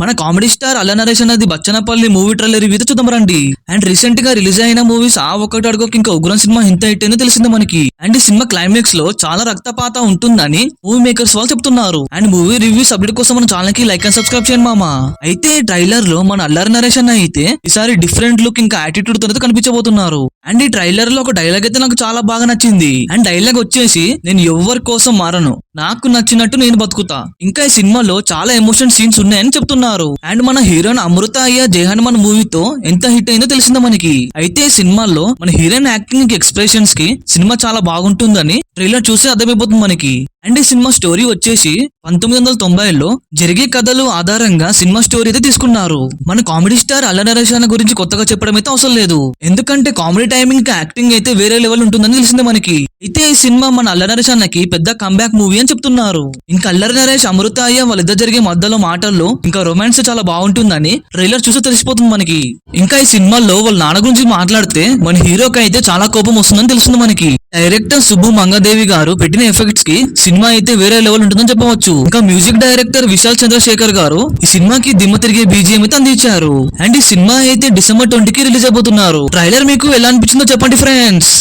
మన comedy star అల్ల నరేష్ అన్నది బచ్చనపల్లి మూవీ ట్రైలర్ రివ్యూ చూద్దాం రండి. అండ్ రీసెంట్ గా రిలీజ్ అయిన మూవీస్ ఆ ఒక్కటి అడుగుకి ఇంకా ఉగ్రం సినిమా ఇంత హిట్ అయినా తెలిసింది మనకి. అండ్ ఈ సినిమా క్లైమాక్స్ లో చాలా రక్తపాత ఉంటుందని మూవీ మేకర్స్ వాళ్ళు చెప్తున్నారు. అండ్ మూవీ రివ్యూస్ అప్డేట్ కోసం మన ఛానల్ కి లైక్ అండ్ సబ్స్క్రైబ్ చేయండి మామ. అయితే ట్రైలర్ లో మన అల్లరి నరేష్ అన్న అయితే ఈసారి డిఫరెంట్ లుక్ ఇంకా యాటిట్యూడ్ తో కనిపించబోతున్నారు. అండ్ ఈ ట్రైలర్ లో ఒక డైలాగ్ అయితే నాకు చాలా బాగా నచ్చింది. అండ్ డైలాగ్ వచ్చేసి, నేను ఎవరి కోసం మారను, నాకు నచ్చినట్టు నేను బతుకుతా. ఇంకా ఈ సినిమాలో చాలా ఎమోషన్ సీన్స్ ఉన్నాయని చెప్తున్నారు. అండ్ మన హీరోయిన్ అమృత అయ్య జై హనుమాన్ మూవీతో ఎంత హిట్ అయిందో తెలిసిందో మనకి. అయితే ఈ సినిమాలో మన హీరోయిన్ యాక్టింగ్ ఎక్స్ప్రెషన్స్ కి సినిమా చాలా బాగుంటుందని ట్రైలర్ చూసి అర్థమైపోతుంది మనకి. అండ్ ఈ సినిమా స్టోరీ వచ్చేసి 1990లో జరిగే కథలు ఆధారంగా సినిమా స్టోరీ అయితే తీసుకున్నారు. మన కామెడీ స్టార్ అల్ల నరేష్ అన్న గురించి కొత్తగా చెప్పడం అయితే అవసరం లేదు, ఎందుకంటే కామెడీ టైమింగ్ యాక్టింగ్ అయితే వేరే లెవెల్ ఉంటుందని తెలిసిందే మనకి. అయితే ఈ సినిమా మన అల్ల నరేష్ అన్నకి పెద్ద కంబ్యాక్ మూవీ అని చెప్తున్నారు. ఇంకా అల్లరి నరేష్ అమృత అయ్య వాళ్ళిద్దరు జరిగే మధ్యలో మాటల్లో ఇంకా రొమాన్స్ చాలా బాగుంటుందని ట్రైలర్ చూసి తెలిసిపోతుంది మనకి. ఇంకా ఈ సినిమాలో వాళ్ళ నాన్న గురించి మాట్లాడితే మన హీరోకి అయితే చాలా కోపం వస్తుందని తెలుస్తుంది మనకి. డైరెక్టర్ సుబ్బు మంగదేవి గారు పెట్టిన ఎఫెక్ట్స్ కి సినిమా అయితే వేరే లెవెల్ ఉంటుందని చెప్పవచ్చు. ఇంకా మ్యూజిక్ డైరెక్టర్ విశాల్ చంద్రశేఖర్ గారు ఈ సినిమాకి దిమ్మ తిరిగే బీజిఎం అయితే అందించారు. అండ్ ఈ సినిమా అయితే December 20కి రిలీజ్ అయిపోతున్నారు. ట్రైలర్ మీకు ఎలా అనిపించిందో చెప్పండి ఫ్రెండ్స్.